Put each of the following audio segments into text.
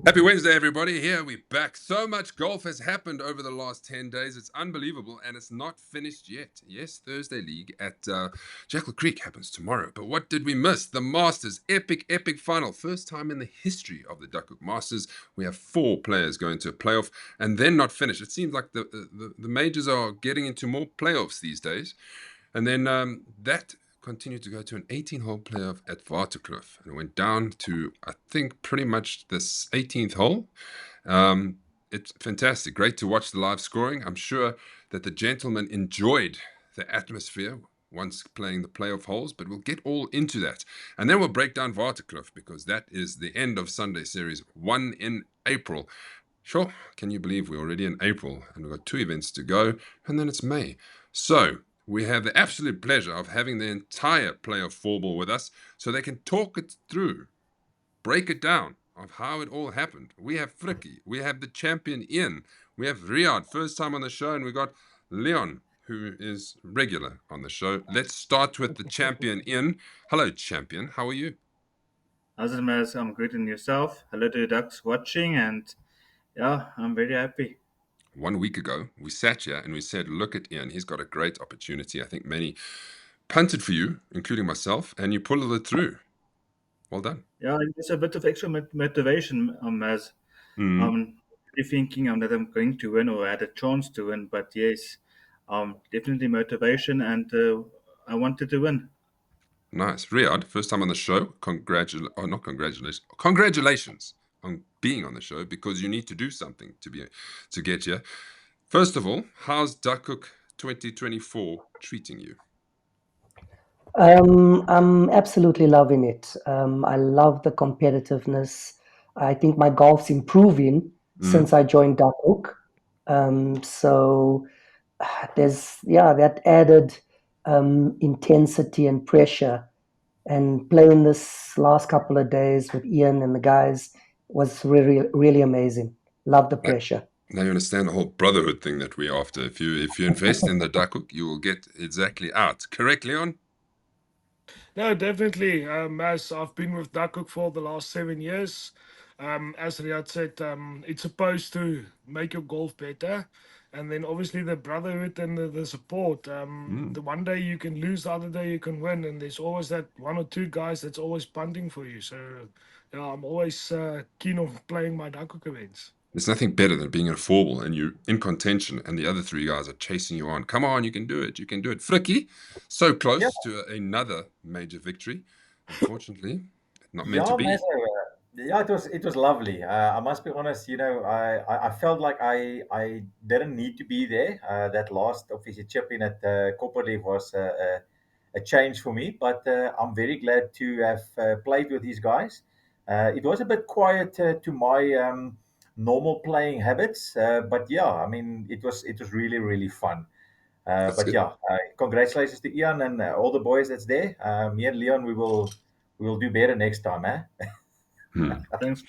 Happy Wednesday, everybody. Here we're back. So much golf has happened over the last 10 days. It's unbelievable, and it's not finished yet. Yes, Thursday League at Jackal Creek happens tomorrow. But what did we miss? The Masters. Epic, epic final. First time in the history of the Duckhook Masters. We have 4 players going to a playoff and then not finish. It seems like the majors are getting into more playoffs these days. And then that continued to go to an 18-hole playoff at Waterkloof, and it went down to, I think, pretty much this 18th hole. It's fantastic. Great to watch the live scoring. I'm sure that the gentlemen enjoyed the atmosphere once playing the playoff holes, but we'll get all into that. And then we'll break down Waterkloof because that is the end of Sunday Series 1 in April. Sure, can you believe we're already in April and we've got 2 events to go, and then it's May. So we have the absolute pleasure of having the entire playoff four ball with us so they can talk it through, break it down of how it all happened. We have Frikkie, we have the champion Ian, we have Riyadh, first time on the show, and we got Leon, who is regular on the show. Let's start with the champion Ian. Hello, champion. How are you? How's it, Maz? I'm good and yourself. Hello to the ducks watching, and yeah, I'm very happy. 1 week ago, we sat here and we said, look at Ian. He's got a great opportunity. I think many punted for you, including myself, and you pulled it through. Well done. Yeah, it's a bit of extra motivation, Maz. Mm. I'm really thinking that I'm going to win or had a chance to win, but yes, definitely motivation, and I wanted to win. Nice. Riyadh, first time on the show. Not congratulations. Congratulations on being on the show because you need to do something to get here. First of all, how's Duckhook 2024 treating you? I'm absolutely loving it. I love the competitiveness. I think my golf's improving Mm. since I joined Duckhook. So there's that added intensity and pressure. And playing this last couple of days with Ian and the guys was really really amazing. Love the Like, pressure. now you understand the whole brotherhood thing that we're after. If you invest in the Duckhook, you will get exactly out. Correct, Leon? No, definitely. As I've been with Duckhook for the last 7 years, as Riyad said, it's supposed to make your golf better. And then obviously the brotherhood and the support. Mm. The one day you can lose, the other day you can win. And there's always that one or two guys that's always punting for you. So, yeah, I'm always keen on playing my Duckhook events. There's nothing better than being in a four ball and you're in contention and the other 3 guys are chasing you on. Come on, you can do it. You can do it. Frikkie, so Yeah, close to another major victory. Unfortunately, not meant to yeah, be. Mazo. Yeah, it was lovely. I must be honest. I felt like I didn't need to be there. That last obviously chip in at Copperleaf was a change for me, but I'm very glad to have played with these guys. It was a bit quiet to my normal playing habits, but yeah, I mean it was really really fun. That's But good. yeah, congratulations to Ian and all the boys that's there. Me and Leon, we will do better next time, eh? Hmm. Thanks.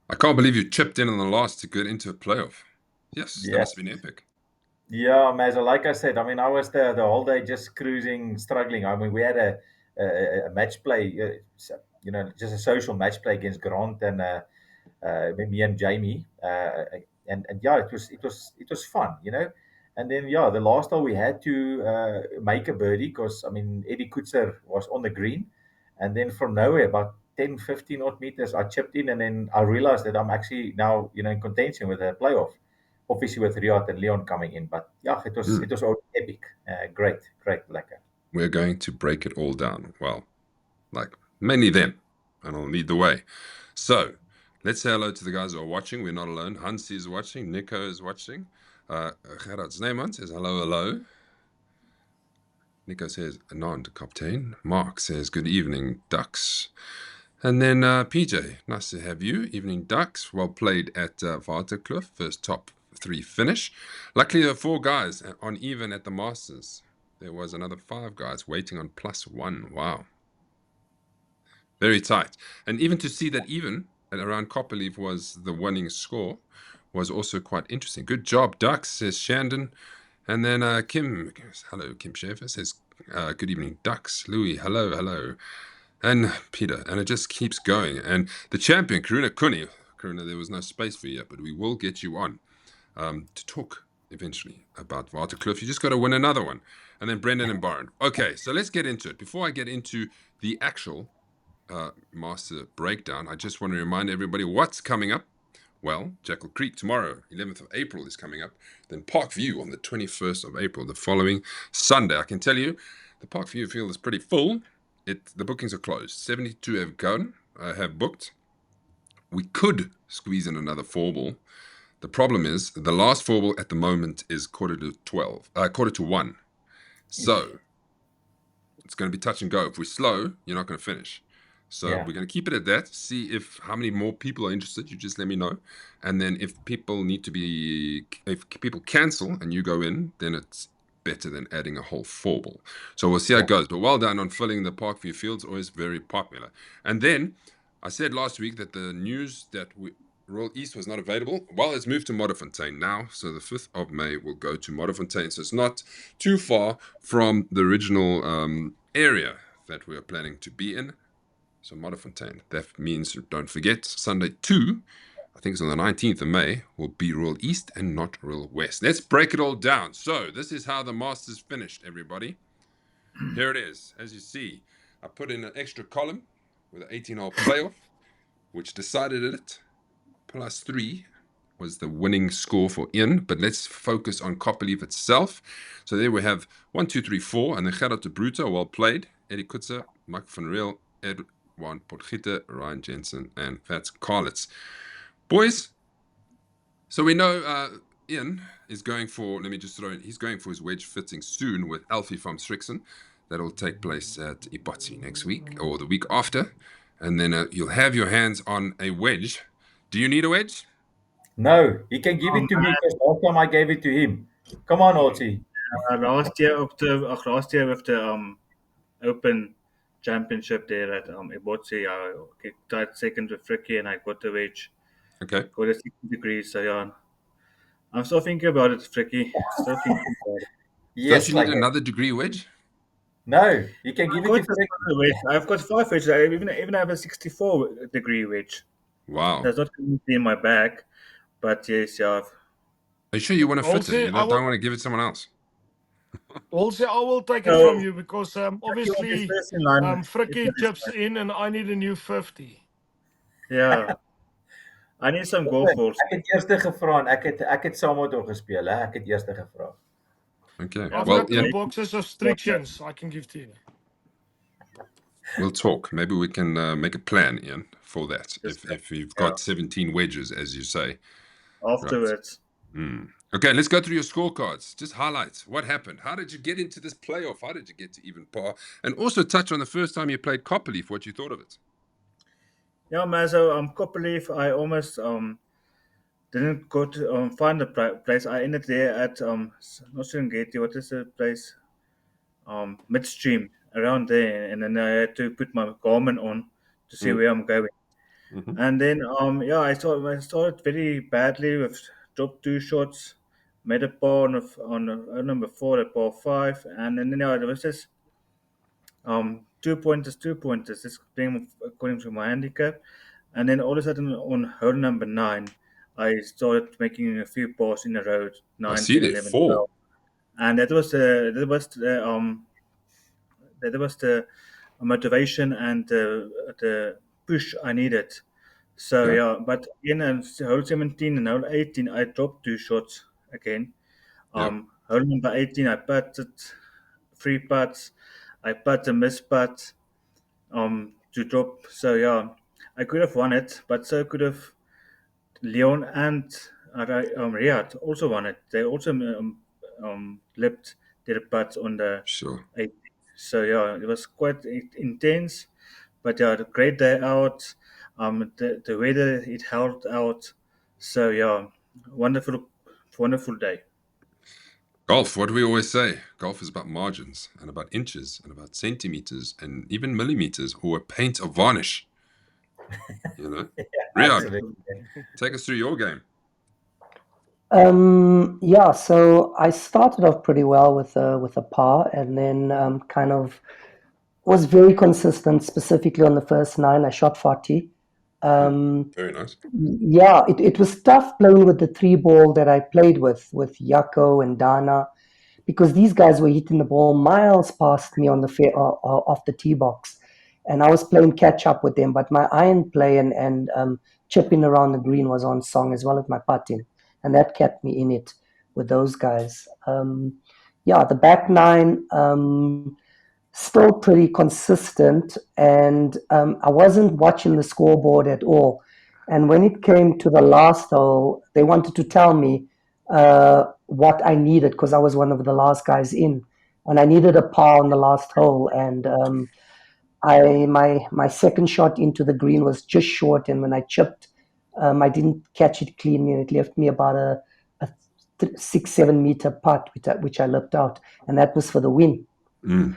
I can't believe you chipped in on the last to get into a playoff. Yes, that Yeah, must have been epic. yeah, Mazel. Like I said, I mean, I was the whole day just cruising, struggling. I mean, we had a match play, just a social match play against Grant and me and Jamie, and yeah, it was fun, And then yeah, the last hole we had to make a birdie because I mean Eddie Kutzer was on the green, and then from nowhere about 10, 15 odd meters, I chipped in, and then I realized that I'm actually now in contention with a playoff, obviously with Riyadh and Leon coming in. But yeah, it was Hmm. it was all epic, great, lekker. We're going to break it all down. Well, like mainly them, and I'll lead the way. So let's say hello to the guys who are watching. We're not alone. Hansi is watching. Nico is watching. Gerard Sneeman says hello, hello. Nico says Anand, Captain. Mark says good evening, Ducks. And then PJ, nice to have you. Evening, Ducks. Well played at Waterkloof. First top 3 finish. Luckily, there were 4 guys on even at the Masters. There was another 5 guys waiting on +1. Wow. Very tight. And even to see that even at around Copperleaf was the winning score was also quite interesting. Good job, Ducks, says Shandon. And then Kim, hello, Kim Schaefer says, good evening, Ducks. Louis, hello, hello. And Peter, and it just keeps going. And the champion, Karuna Kuni, Karina, there was no space for you yet, but we will get you on to talk eventually about Waterkloof. You just got to win another one. And then Brendan and Byron. Okay, so let's get into it. Before I get into the actual master breakdown, I just want to remind everybody what's coming up. Well, Jackal Creek tomorrow, 11th of April, is coming up. Then Parkview on the 21st of April, the following Sunday. I can tell you, the Parkview field is pretty full. The bookings are closed. 72 have gone, have booked. We could squeeze in another 4-ball. The problem is the last 4-ball at the moment is quarter to 1. So it's going to be touch and go. If we're slow, you're not going to finish. So we're going to keep it at that. See how many more people are interested. You just let me know. And then if people cancel and you go in, then it's better than adding a whole 4-ball. So we'll see how it goes. But well done on filling the Parkview fields. Always very popular. And then I said last week that the news that Royal East was not available. Well, it's moved to Modderfontein now. So the 5th of May will go to Modderfontein. So it's not too far from the original area that we are planning to be in. So Modderfontein. That means, don't forget, Sunday 2, I think it's on the 19th of May, will be Royal East and not Royal West. Let's break it all down. So this is how the Masters finished, everybody. Here it is. As you see, I put in an extra column with an 18-hole playoff, which decided it. +3 was the winning score for Ian, but let's focus on Copperleaf itself. So there we have 1, 2, 3, 4, and then shout out to Bruto, well played. Eddie Kutzer, Mark van Reel, Edwin Potgieter, Ryan Jensen, and Fats Carlitz. Boys, so we know Ian is going for, he's going for his wedge fitting soon with Alfie from Strixon. That'll take place at Ipotsi next week, or the week after. And then you'll have your hands on a wedge. Do you need a wedge? No, he can give it to me because last time I gave it to him. Come on, Otzi. Last year with the Open Championship there at Ibotsi, I tied second with Fricky and I got the wedge. Okay. Got a 60 degrees, so yeah. I'm still thinking about it, Fricky. Still thinking about it. Yes, Don't you need another degree wedge? No, you can give it to Fricky. I've got 5 wedges. I even have a 64 degree wedge. Wow. That's not going to be in my bag, but yes, yeah. Are you sure you want to fit it? You don't want to give it to someone else? Also, I will take it from you because obviously Fricky chips in and I need a new 50. Yeah. I need some golf balls. Ek het eers gevra en ek het saam met hom gespeel, hè. Ek het eers gevra. Okay. I've got 2 boxes of Strictions I can give to you. We'll talk. Maybe we can make a plan, Ian, for that. If you've got 17 wedges, as you say. Afterwards. Right. Okay, let's go through your scorecards. Just highlights. What happened? How did you get into this playoff? How did you get to even par? And also touch on the first time you played Copperleaf, what you thought of it. Yeah, man, so Copperleaf, I almost didn't go to find the place. I ended there at not Serengeti, what is the place? Midstream, around there, and then I had to put my Garmin on to see where I'm going. Mm-hmm. And then I started very badly with dropped 2 shots, made a par on number 4 at par 5, and then there was just 2 pointers, this playing according to my handicap, and then all of a sudden on hole number 9, I started making a few pars in a row, 9, 10, 11, 12, and that was the motivation and the push I needed. So yeah, but in hole 17 and hole 18, I dropped 2 shots again. Hole number 18, I putted 3 putts. I put a miss putt to drop. So yeah, I could have won it, but so could have Leon and Riyadh also won it. They also lipped their putts on the 18th. So yeah, it was quite intense, but yeah, a great day out. The weather, it held out. So yeah, wonderful day. Golf, what do we always say? Golf is about margins and about inches and about centimeters and even millimeters or a paint or varnish. You know? Riyadh, take us through your game. Yeah, so I started off pretty well with a par, and then kind of was very consistent, specifically on the first 9. I shot 40, Very nice. Yeah, it was tough playing with the three ball that I played with Yako and Dana, because these guys were hitting the ball miles past me on the off the tee box, and I was playing catch up with them. But my iron play and chipping around the green was on song, as well as my putting, and that kept me in it with those guys. Yeah, the back nine. Still pretty consistent, and I wasn't watching the scoreboard at all. And when it came to the last hole, they wanted to tell me what I needed, because I was one of the last guys in, and I needed a par on the last hole. And my second shot into the green was just short, and when I chipped, I didn't catch it cleanly, and it left me about a 6-7 meter putt, which I lipped out, and that was for the win. Mm.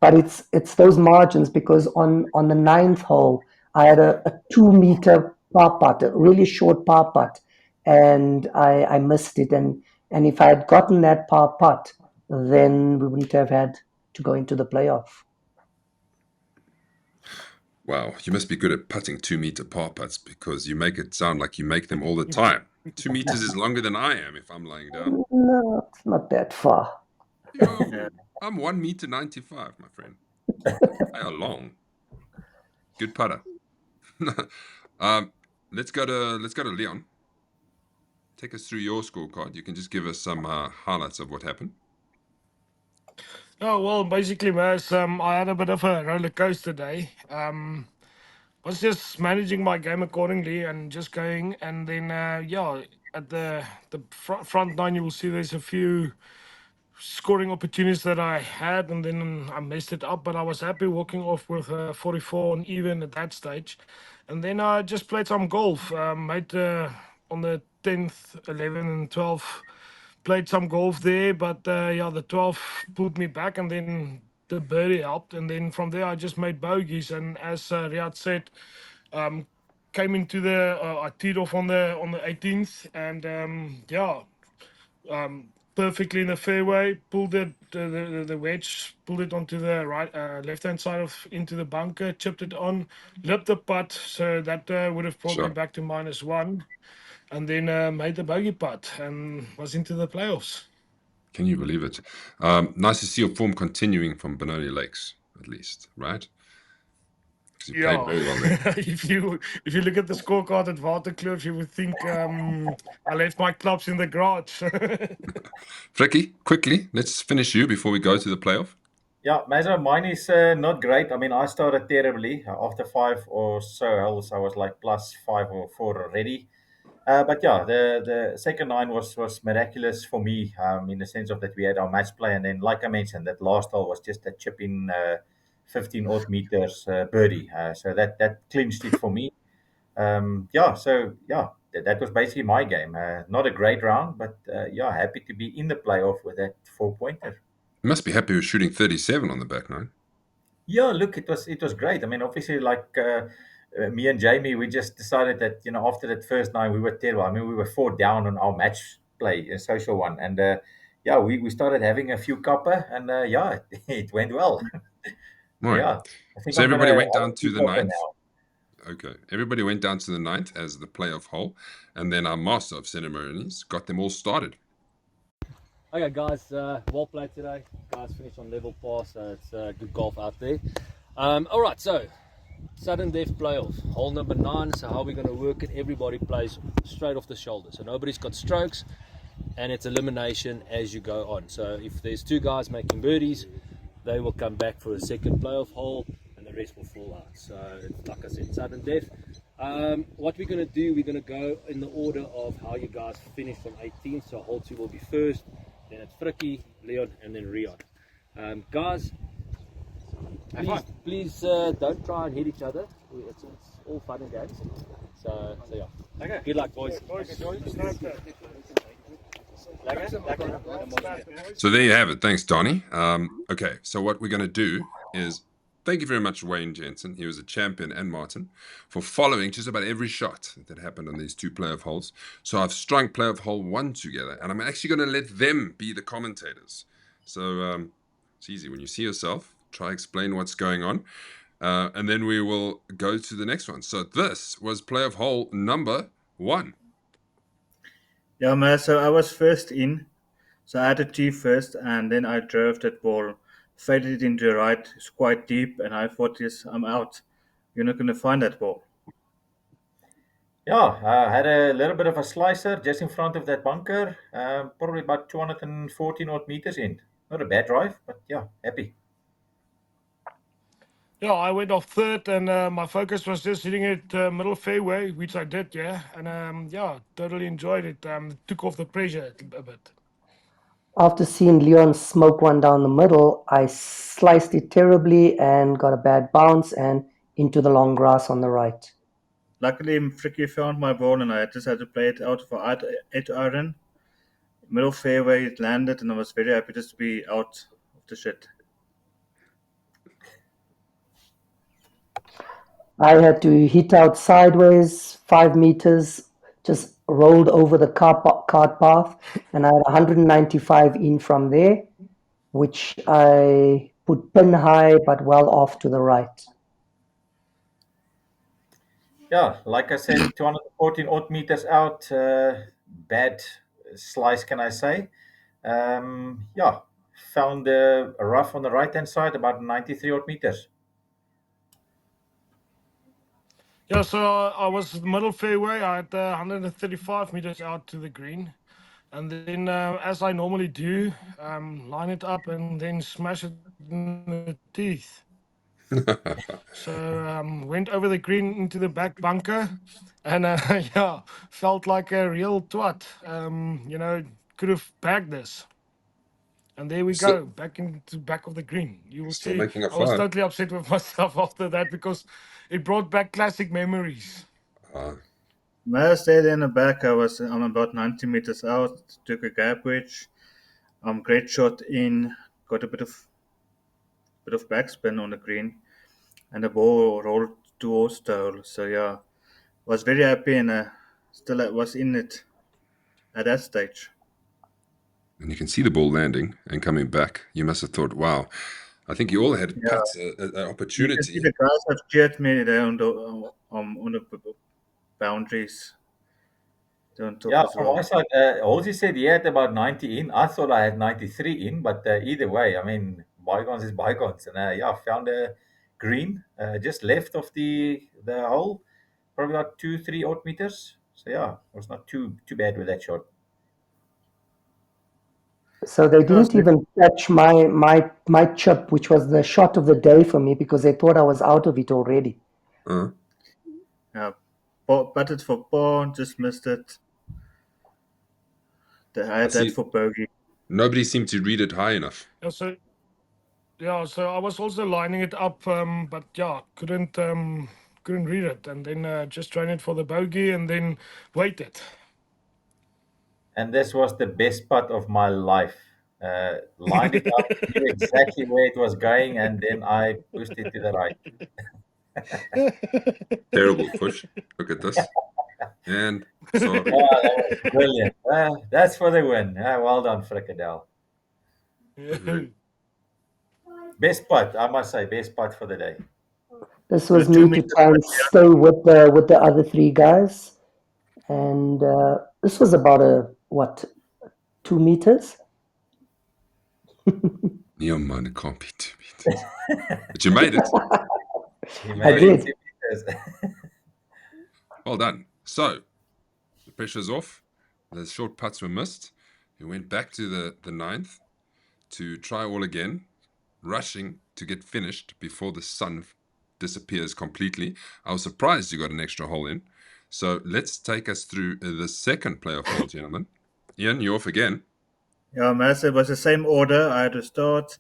But it's those margins, because on the ninth hole I had a 2 meter par putt, a really short par putt, and I missed it. And if I had gotten that par putt, then we wouldn't have had to go into the playoff. Wow, you must be good at putting 2-meter par putts, because you make it sound like you make them all the time. 2 meters is longer than I am if I'm lying down. No, it's not that far. Yo, I'm 1 meter 95, my friend. They are long. Good putter. Let's go to Leon. Take us through your scorecard. You can just give us some highlights of what happened. Oh, well, basically, Mas, I had a bit of a roller coaster day. Was just managing my game accordingly and just going. And then, yeah, at the front nine, you will see there's a few scoring opportunities that I had, and then I messed it up. But I was happy walking off with 44 and even at that stage. And then I just played some golf. Made on the 10th, 11th, and 12th. Played some golf there, but yeah, the 12 pulled me back, and then the birdie helped, and then from there I just made bogeys. And as Riyad said, came into the I teed off on the 18th, and yeah, perfectly in the fairway, pulled it the wedge, pulled it onto the right left hand side of into the bunker, chipped it on, lipped the putt, so that would have brought me Sure. back to -1, and then made the bogey putt and was into the playoffs. Can you believe it? Nice to see your form continuing from Benoni Lakes, at least, right? Because you played Yeah, very well there. if you look at the scorecard at Waterkloof, you would think I left my clubs in the garage. Fricky, quickly, let's finish you before we go to the playoff. Yeah, Mazo, mine is not great. I mean, I started terribly. After 5 or so holes, I was like +5 or 4 already. But yeah, the second nine was miraculous for me, in the sense of that we had our match play, and then like I mentioned, that last hole was just a chip in 15 odd meters birdie. So that clinched it for me. Yeah, so yeah, that was basically my game. Not a great round, but yeah, happy to be in the playoff with that 4-pointer. You must be happy with shooting 37 on the back nine. Yeah, look, it was great. I mean, obviously, like me and Jamie, we just decided that after that first night we were terrible. I mean, we were 4 down on our match play, a social one, and yeah, we started having a few cuppa, and yeah, it went well. All right. Yeah, I think So I'm gonna everybody have went down a to few the cuppa ninth. now. Okay. Everybody went down to the ninth as the playoff hole, and then our master of ceremonies got them all started. Okay, guys, well played today. Guys finished on level par, so it's good golf out there. All right, so sudden death playoff, hole number 9. So how we're going to work it? Everybody plays straight off the shoulder, so nobody's got strokes, and it's elimination as you go on. So if there's 2 guys making birdies, they will come back for a second playoff hole, and the rest will fall out. So it's, like I said, sudden death. What we're going to do, we're going to go in the order of how you guys finish from 18th. So hole 2 will be first, then it's Fricky, Leon, and then Riyad. Guys, please don't try and hit each other. It's all fun and games. So yeah. Okay. Good luck, boys. So there you have it. Thanks, Donnie. Okay, so what we're going to do is thank you very much, Wayne Jensen. He was a champion, and Martin, for following just about every shot that happened on these 2 playoff holes. So I've strung playoff hole 1 together, and I'm actually going to let them be the commentators. So it's easy. When you see yourself, try explain what's going on. And then we will go to the next one. So this was playoff hole number 1. Yeah, man. So I was first in. So I had a tee first, and then I drove that ball, faded it into the right. It's quite deep, and I thought, yes, I'm out. You're not going to find that ball. Yeah, I had a little bit of a slicer just in front of that bunker, probably about 214 odd meters in. Not a bad drive, but yeah, happy. Yeah, I went off third, and my focus was just hitting it middle fairway, which I did, yeah. And yeah, totally enjoyed it. Took off the pressure a bit. After seeing Leon smoke one down the middle, I sliced it terribly and got a bad bounce and into the long grass on the right. Luckily, Fricky found my ball, and I just had to play it out for 8 iron. Middle fairway, it landed, and I was very happy just to be out of the shit. I had to hit out sideways 5 meters, just rolled over the cart path, and I had 195 in from there, which I put pin high but well off to the right. Yeah, like I said, 214 odd meters out. Bad slice, can I say? Yeah, found a rough on the right hand side, about 93 odd meters. Yeah, so I was middle fairway. I had 135 meters out to the green. And then, as I normally do, line it up and then smash it in the teeth. So went over the green into the back bunker, and yeah, felt like a real twat. Could have bagged this. And there we So, go, back into back of the green. You will still see. making a I was five. totally upset with myself after that because it brought back classic memories. When I stayed in the back, I'm about 90 meters out, took a gap wedge, great shot in, got a bit of backspin on the green, and the ball rolled towards the hole. So yeah, was very happy, and still I was in it at that stage. And you can see the ball landing and coming back. You must have thought, wow. I think you all had Yeah, putts, an you can see opportunity. the guys have cheered me there on the boundaries. Don't talk Yeah, as from well. my side, Halsey said he had about 90 in. I thought I had 93 in, but either way, I mean, bygones is bygones. And yeah, found a green just left of the hole, probably about 2, 3 odd meters. So yeah, it was not too bad with that shot. So they Yeah, didn't even catch my chip, which was the shot of the day for me because they thought I was out of it already. Uh, yeah. Batted for par, just missed it. I I had that see. for bogey. Nobody seemed to read it high enough. So I was also lining it up, but yeah, couldn't read it, and then just trying it for the bogey, and then waited. And this was the best part of my life. Lined it up, knew exactly where it was going, and then I pushed it to the right. Terrible push. Look at this. And sorry. Oh, that was brilliant. That's for the win. Well done, Frikadel. Agreed. Best putt, I must say, best putt for the day. This The was two me to meters. try and stay with the other three guys, and this was about 2 meters. Neon man, it can't be 2 meters. But you made it. He I made it did. 2 meters. Well done. So, the pressure's off. The short putts were missed. He went back to the ninth to try all again, rushing to get finished before the sun disappears completely. I was surprised you got an extra hole in. So let's take us through the second playoff hole, gentlemen. Ian, you're off again. Yeah, Mass, it was the same order. I had to start,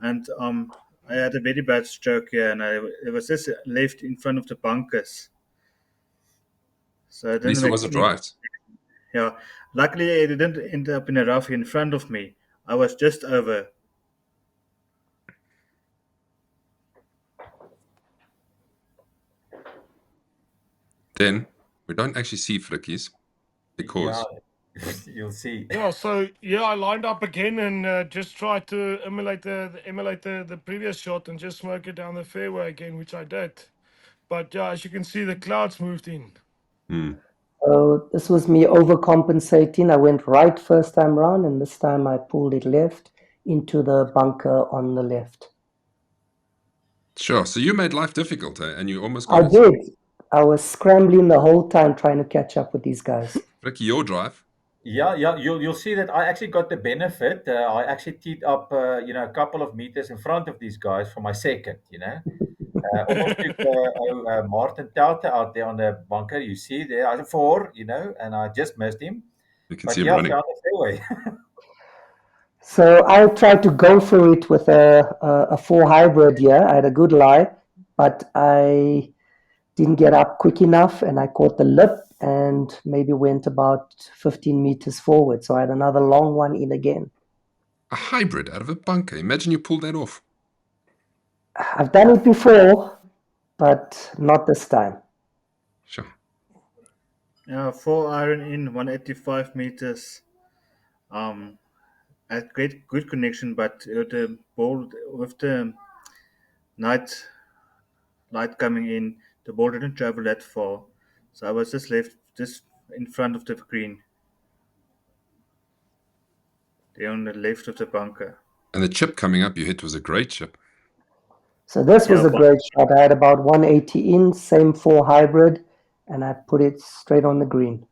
and I had a very bad stroke here, and it was just left in front of the bunkers. So I At didn't least it make wasn't any. right. Yeah, luckily it didn't end up in a rough in front of me. I was just over. Then we don't actually see flickies Yeah, because You'll see. Yeah, so yeah, I lined up again and just tried to emulate the previous shot and just smoke it down the fairway again, which I did. But yeah, as you can see, the clouds moved in. So this was me overcompensating. I went right first time round, and this time I pulled it left into the bunker on the left. Sure. So you made life difficult, and you almost I got it. did. I was scrambling the whole time trying to catch up with these guys. Ricky, your drive. Yeah, you'll see that I actually got the benefit. I actually teed up, a couple of meters in front of these guys for my second. Almost took Martin Tauter out there on the bunker. You see there, I had 4, and I just missed him. You can But see him yeah, running. found the fairway. So I tried to go for it with a 4 hybrid here. I had a good lie, but I didn't get up quick enough, and I caught the lip and maybe went about 15 meters forward. So I had another long one in again. A hybrid out of a bunker. Imagine you pulled that off. I've done it before, but not this time. Sure. Yeah, 4 iron in 185 meters. Had good connection, but the ball with the night light coming in, the ball didn't travel that far, so I was just left just in front of the green, there on the left of the bunker. And the chip coming up you hit was a great chip. So this was Yeah, a great shot. I had about 180 in, same 4 hybrid, and I put it straight on the green.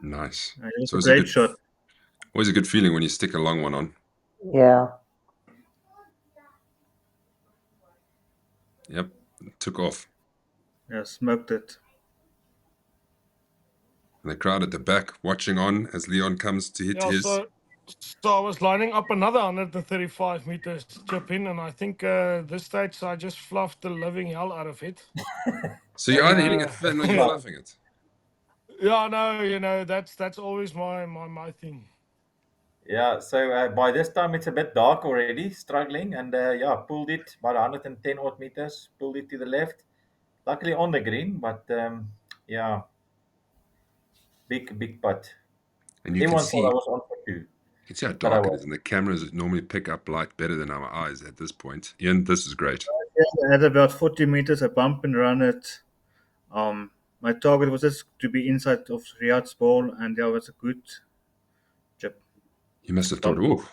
Nice. It was So a it's great shot. Always a good feeling when you stick a long one on. Yeah. Yep. Took off. Yeah, smoked it. And the crowd at the back watching on as Leon comes to hit his. So I was lining up another 135 meters chip in, and I think this stage I just fluffed the living hell out of it. So you're either hitting it thin or you're fluffing it. Yeah, no, that's always my thing. Yeah, so by this time it's a bit dark already, struggling, and pulled it about 110 odd meters, pulled it to the left. Luckily on the green, but big putt. And you can Everyone see, thought I was on for 2. you can see how But I dark it was. is, and the cameras normally pick up light better than our eyes at this point. Ian, this is great. I had about 40 meters, a bump and run it. My target was just to be inside of Riyad's ball, and there was a good chip. You must have thought, ooh,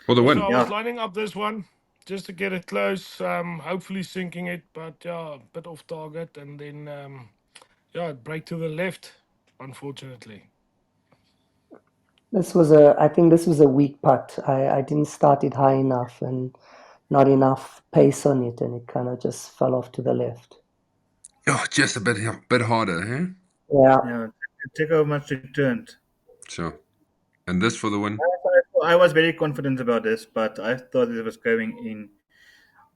for the win. So I Yeah. was lining up this one just to get it close, hopefully sinking it, but yeah, a bit off target, and then break to the left, unfortunately. I think this was a weak putt. I didn't start it high enough and not enough pace on it, and it kind of just fell off to the left. Oh, just a bit harder, huh? Yeah. Yeah, check how much it turned. Sure. And this for the win. I was very confident about this, but I thought it was going in.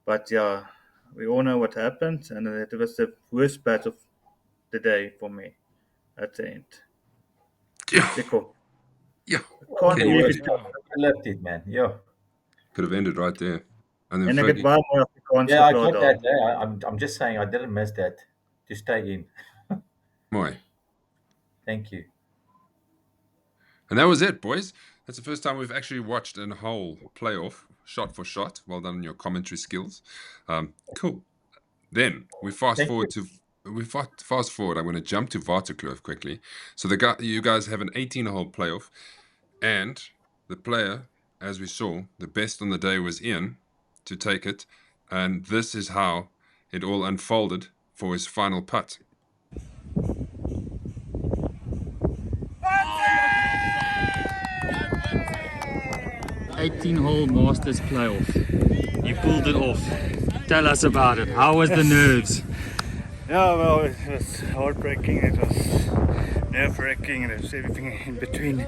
But yeah, we all know what happened, and it was the worst patch of the day for me at the end. Yeah. Jackal. Yeah. Can't Okay. believe it. I left it, man. Yeah. Could have ended right there. And then En ek het Fergie, baie mooi op die kant Yeah, I geplaas got daar. that. I'm just saying I didn't miss that to stay in. mooi. Thank you. And that was it, boys. That's the first time we've actually watched a whole playoff, shot for shot. Well done on your commentary skills. Cool. Then we fast forward. I'm going to jump to Waterkloof quickly. So you guys have an 18-hole playoff, and the player, as we saw, the best on the day was Ian to take it, and this is how it all unfolded for his final putt. Hole Masters playoff. You pulled it off. Tell us about it. How was the nerves? Yeah, well, it was heartbreaking. It was nerve-wracking, and it was everything in between.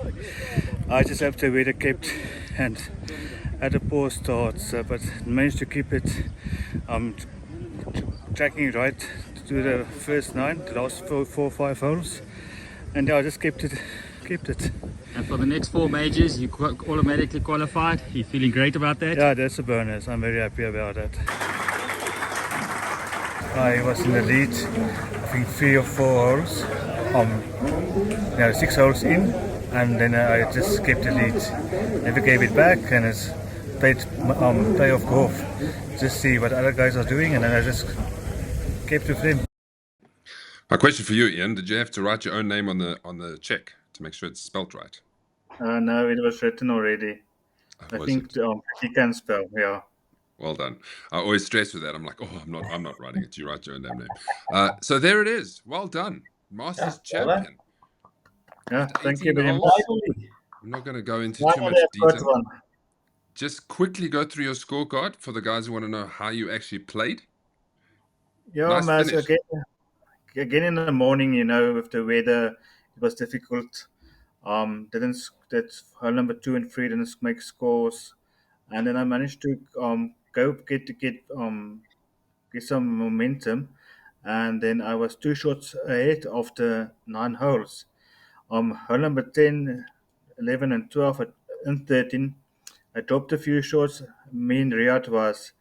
I just have to wait a kept and had a poor start, but managed to keep it. Tracking it right to the first 9, the last 4 or 5 holes, and I just kept it. And for the next 4 majors, you automatically qualified. You feeling great about that? Yeah, that's a bonus. I'm very happy about that. I was in the lead, I think 3 or 4 holes. 6 holes in, and then I just kept the lead. Never gave it back, and it's played playoff golf. Just see what other guys are doing, and then I just kept with them. My question for you, Ian: did you have to write your own name on the check to make sure it's spelt right? No, it was written already. I Was think it? he can spell. Yeah. Well done. I always stress with that. I'm like, oh, I'm not writing it. You write your own damn name. So there it is. Well done, Masters Yeah, well done. champion. Yeah. Thank you 18 very much. holes. I'm not going to go into too much Finally, I've got detail. one. Just quickly go through your scorecard for the guys who want to know how you actually played. Yeah, Nice Mas, finish. again in the morning, with the weather, it was difficult. Didn't that hole number 2 and 3 didn't make scores, and then I managed to get some momentum, and then I was 2 shots ahead after 9 holes. Hole number 10, 11, and 12 and 13, I dropped a few shots. Me and Riyadh was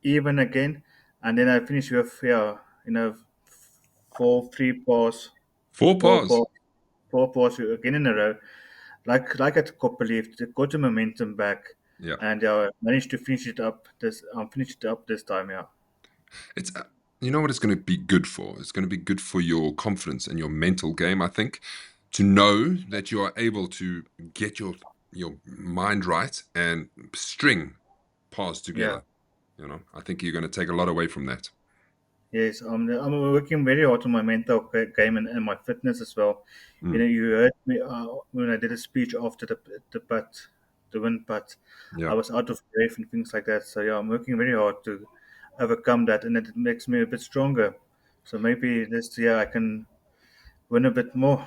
even again, and then I finished with 4 3 pars, 4 pars. four pars again in a row. Like at Copperleaf, they got the momentum back, Yeah. and managed to finish it up this time. Yeah. It's you know what it's going to be good for? It's going to be good for your confidence and your mental game, I think, to know that you are able to get your mind right and string pars together. I think you're going to take a lot away from that. Yes, I'm working very hard on my mental game and my fitness as well. You heard me when I did a speech after the win putt. Yeah. I was out of breath and things like that. So yeah, I'm working very hard to overcome that, and it makes me a bit stronger. So maybe this year I can win a bit more.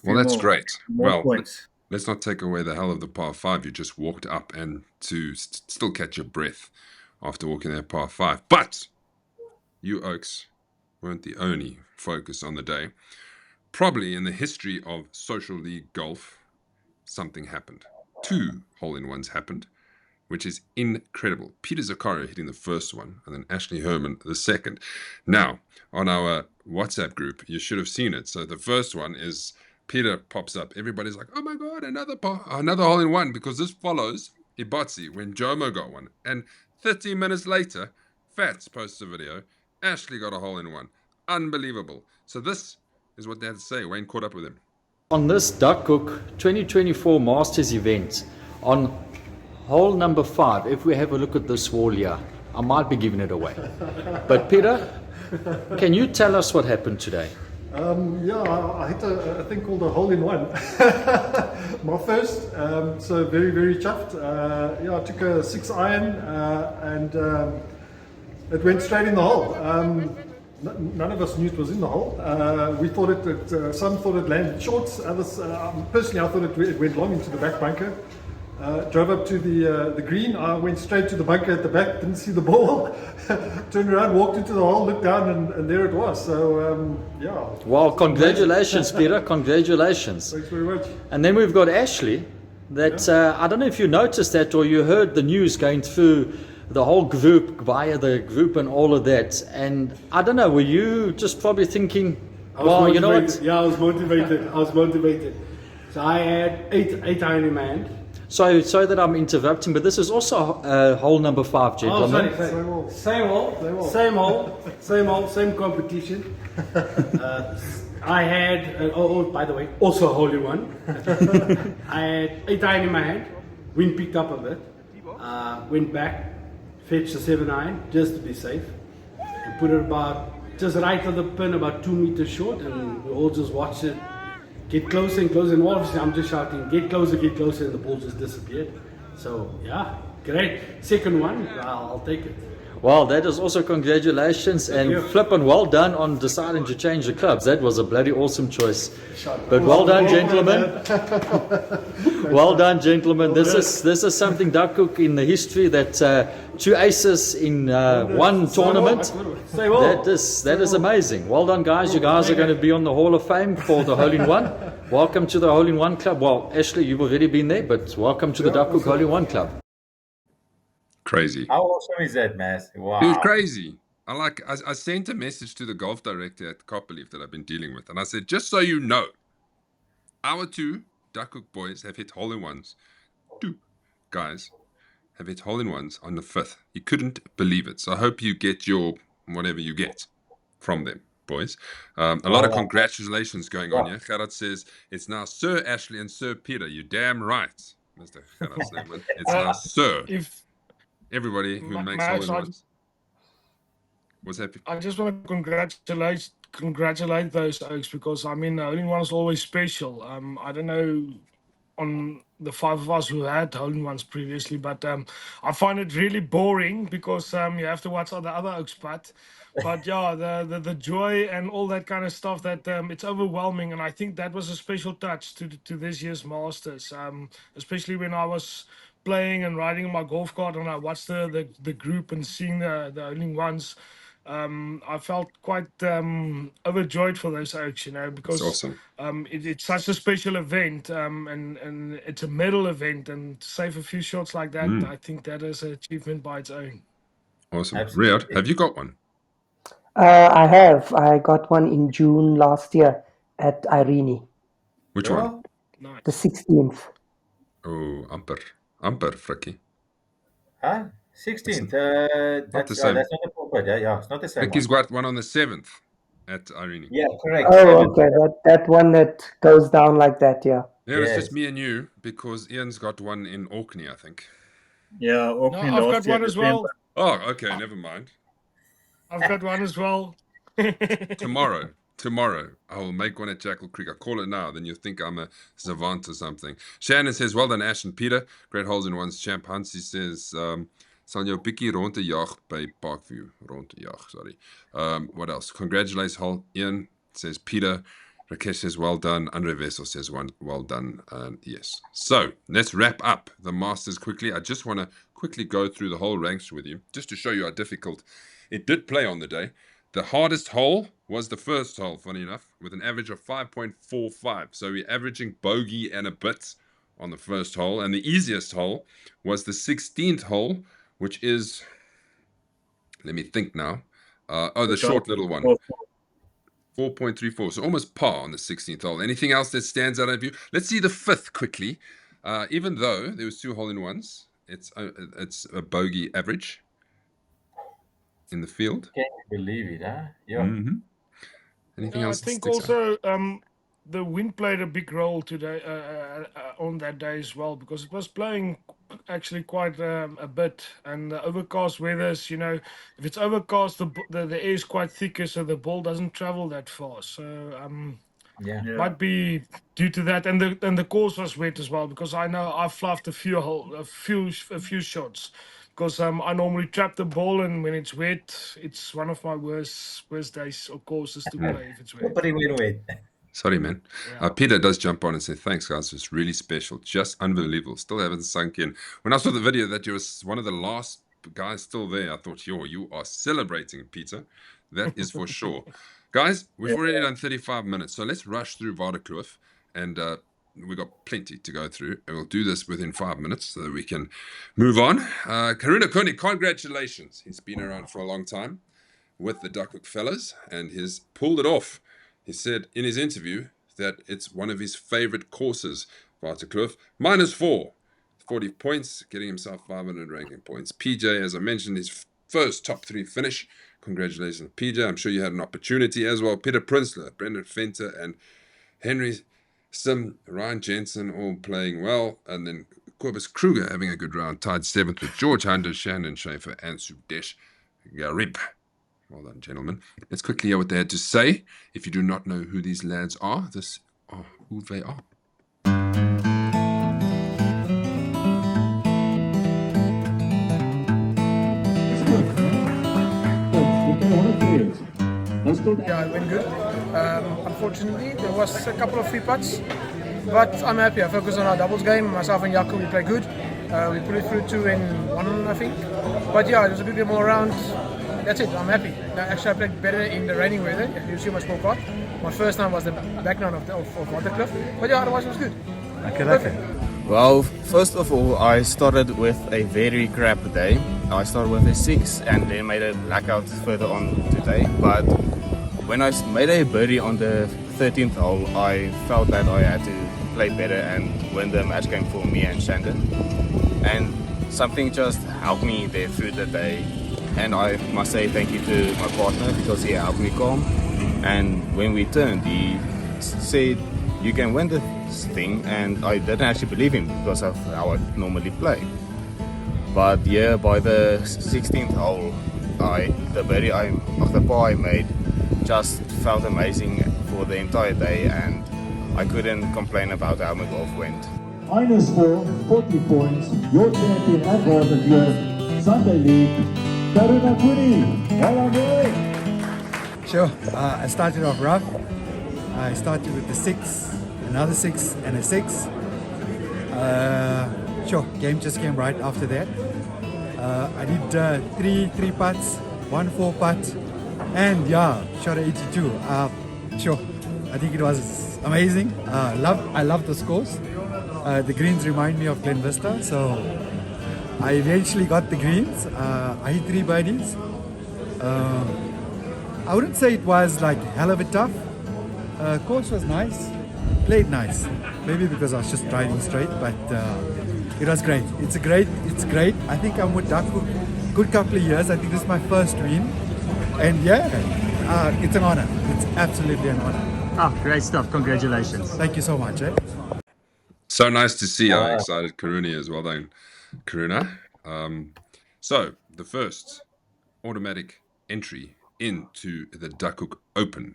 Well, that's great. More points. Let's not take away the hell of the par 5 you just walked up and to still catch your breath after walking that par 5. But you Oaks weren't the only focus on the day. Probably in the history of Social League Golf, something happened. 2 hole-in-ones happened, which is incredible. Peter Zaccaria hitting the first one, and then Ashley Herman the second. Now, on our WhatsApp group, you should have seen it. So the first one is Peter pops up. Everybody's like, oh my God, another hole-in-one, because this follows Ibotsi when Jomo got one. And 30 minutes later, Fats posts a video. Ashley got a hole-in-one. Unbelievable. So this is what they had to say. Wayne caught up with him. On this Duckhook 2024 Masters event, on hole number 5, if we have a look at this wall here, I might be giving it away. But Peter, can you tell us what happened today? I hit a thing called a hole-in-one. My first, so very, very chuffed. I took a 6 iron and it went straight in the hole. None of us knew it was in the hole. We thought some thought it landed short. Others, personally, I thought it went long into the back bunker. Drove up to the green. I went straight to the bunker at the back. Didn't see the ball. Turned around, walked into the hole, looked down, and there it was. So Well, congratulations, Peter. Congratulations. Thanks very much. And then we've got Ashley. That I don't know if you noticed that or you heard the news going through the whole group, via the group and all of that. And I don't know, were you just probably thinking, well, you know what? Yeah, I was motivated. So I had eight iron in my hand. Sorry that I'm interrupting, but this is also hole number 5, gentlemen. Oh, sorry. Same hole, same competition. I had, by the way, also a hole-in-one. I had 8 iron in my hand. Wind picked up a bit. Went back. Fetched a 7 iron just to be safe and put it just right of the pin, about 2 meters short, and we all just watched it get closer and closer, and obviously I'm just shouting, get closer, and the ball just disappeared. So yeah, great. Second one, I'll take it. Well, that is also congratulations, and flippin' well done on deciding to change the clubs. That was a bloody awesome choice. But well done, gentlemen. Well done, gentlemen. This is something, Duckhook, in the history that 2 aces in one tournament. That is amazing. Well done, guys. You guys are going to be on the Hall of Fame for the hole-in-one. Welcome to the hole-in-one club. Well, Ashley, you've already been there, but welcome to the Duckhook hole-in-one club. Crazy. How awesome is that, man? Wow. It was crazy. I sent a message to the golf director at Copperleaf that I've been dealing with, and I said, just so you know, Our two Duckhook boys have hit hole-in-ones. Two guys have hit hole-in-ones on the 5th. You couldn't believe it. So I hope you get your whatever you get from them, boys. A lot of congratulations going on here. Gerard says it's now Sir Ashley and Sir Peter. You're damn right, Mr. Gerard Snyman. It's now Sir. If Everybody who makes Max, hole-in-ones was happy. I just want to congratulate those Oaks because I mean, hole-in-one is always special. I don't know on the 5 of us who had hole-in-ones previously, but I find it really boring because you have to watch all the other Oaks putt. But yeah, the joy and all that kind of stuff that it's overwhelming, and I think that was a special touch to this year's Masters, especially when I was playing and riding on my golf cart and I watched the group and seeing the hole-in-ones. I felt quite overjoyed for those Oaks, because awesome. It's such a special event, and it's a medal event, and to save a few shots like that, I think that is an achievement by its own. Awesome. Absolutely. Riyad, have you got one? I have. I got one in June last year at Irene, Which one? Nice. the 16th. Oh, amper, Frikkie. Huh? 16th. That's the same. that's not the proper. Yeah, it's not the same. Frankie's got one on the 7th at Irene. Yeah, correct. Oh, okay. That one that goes down like that, yeah. Yeah, it's Yes. just me and you because Ian's got one in Orkney, I think. Yeah, No, Auckland I've last got year, one as well. December. Oh, okay, never mind. I've got one as well. Tomorrow, I will make one at Jackal Creek. I call it now, then you'll think I'm a savant or something. Shannon says, well done, Ash and Peter. Great holes in one's champ. Hansie says, sal jou bietjie rond te jag by Parkview. Rond te jag, sorry. What else? Congratulations, Hol. Ian says, Peter. Rakesh says, well done. Andre Vessel says, well done. Yes. So, let's wrap up the Masters quickly. I just want to quickly go through the whole ranks with you, just to show you how difficult it did play on the day. The hardest hole was the first hole, funny enough, with an average of 5.45. So we're averaging bogey and a bit on the first hole. And the easiest hole was the 16th hole, which is, let me think now. The short little one. 4.34. So almost par on the 16th hole. Anything else that stands out of you? Let's see the 5th quickly. Even though there was 2 hole-in-ones, it's a bogey average in the field. Can you believe it, huh? Yeah. Mm-hmm. Anything else? I think that sticks out? also the wind played a big role today on that day as well, because it was blowing actually quite a bit, and the overcast weathers, if it's overcast, the air is quite thicker, so the ball doesn't travel that fast. So Yeah. might be due to that, and the course was wet as well, because I know I fluffed a few shots. Because I normally trap the ball, and when it's wet, it's one of my worst days or courses to play if it's wet. Pretty wet. Sorry, man. Yeah. Peter does jump on and say, thanks, guys. It's really special. Just unbelievable. Still haven't sunk in. When I saw the video that you were one of the last guys still there, I thought, you are celebrating, Peter. That is for sure. Guys, we've already done 35 minutes, so let's rush through Waterkloof, and we've got plenty to go through, and we'll do this within 5 minutes so that we can move on. Karuna Kuni, congratulations. He's been around for a long time with the Duckhook fellas, and he's pulled it off. He said in his interview that it's one of his favorite courses, Waterkloof. -4, 40 points, getting himself 500 ranking points. PJ, as I mentioned, his first top 3 finish. Congratulations, PJ. I'm sure you had an opportunity as well. Peter Prinsloo, Brendan Venter, and Henry Sim, Ryan Jensen all playing well. And then Corbus Kruger having a good round, tied 7th with George Hunter, Shannon Schaefer, and Sudesh Garib. Well done, gentlemen. Let's quickly hear what they had to say. If you do not know who these lads are, this are who they are. Yeah, it went good. Unfortunately, there was a couple of free putts, but I'm happy. I focused on our doubles game. Myself and Jackal, we played good. We put it through 2 in 1, I think. But yeah, it was a good game all around. That's it. I'm happy. Actually, I played better in the raining weather. You see my scorecard. My first time was the back nine of Waterkloof. But yeah, otherwise it was good. Okay. Well, first of all, I started with a very crap day. I started with a 6 and then made a blackout further on today. But when I made a birdie on the 13th hole, I felt that I had to play better and win the match game for me and Shandon. And something just helped me there through the day. And I must say thank you to my partner because he helped me calm. And when we turned, he said, you can win this thing. And I didn't actually believe him because of how I normally play. But yeah, by the 16th hole, the birdie of the par I made just felt amazing for the entire day, and I couldn't complain about how my golf went. -4, 40 points. Your champion at Waterkloof, Sunday League, Karuna Kuni. Well on there. Sure, I started off rough. I started with the 6, another 6 and a 6. Sure, game just came right after that. I did 3 putts, 1 4 putt, and yeah, shot a 82. Sure, I think it was amazing. I love the scores. The greens remind me of Glen Vista, so I eventually got the greens. I hit 3 birdies. I wouldn't say it was like hell of a tough. Course was nice, played nice. Maybe because I was just driving straight, but it was great. It's great. I think I'm with Duckhook good couple of years. I think this is my first win, and yeah, it's an honor. It's absolutely an honor. Oh, great stuff. Congratulations. Thank you so much. So nice to see how excited Karuna is. Well done, Karuna. So the first automatic entry into the Duckhook Open,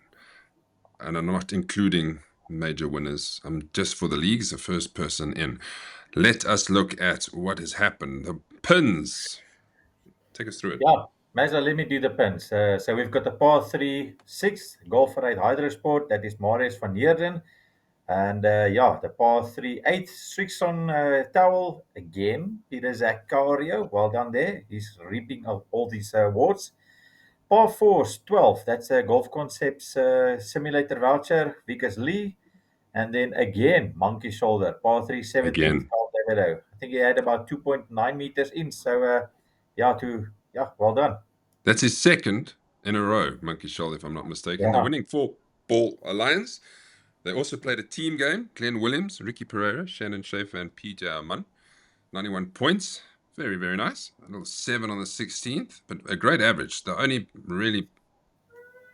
and I'm not including major winners. I'm just for the leagues, the first person in. Let us look at what has happened. The pins. Take us through it. Yeah, Mazza, let me do the pins. So we've got the par 3, 6, golfer at Hydrosport, that is Marius van Heerden. And yeah, the par 3, 8, Strixon Towel, again, Peter Zaccario, well done there. He's reaping all these awards. Par 4, 12, that's a Golf Concepts simulator voucher, Vickers Lee. And then again, Monkey Shoulder, par 3, 17, Carl Davido. I think he had about 2.9 meters in. So, yeah, well done. That's his second in a row, Monkey Shoulder, if I'm not mistaken. Yeah. The winning 4-ball alliance. They also played a team game. Glenn Williams, Ricky Pereira, Shannon Schaefer, and PJ Arman. 91 points. Very, very nice. A little 7 on the 16th, but a great average. The only really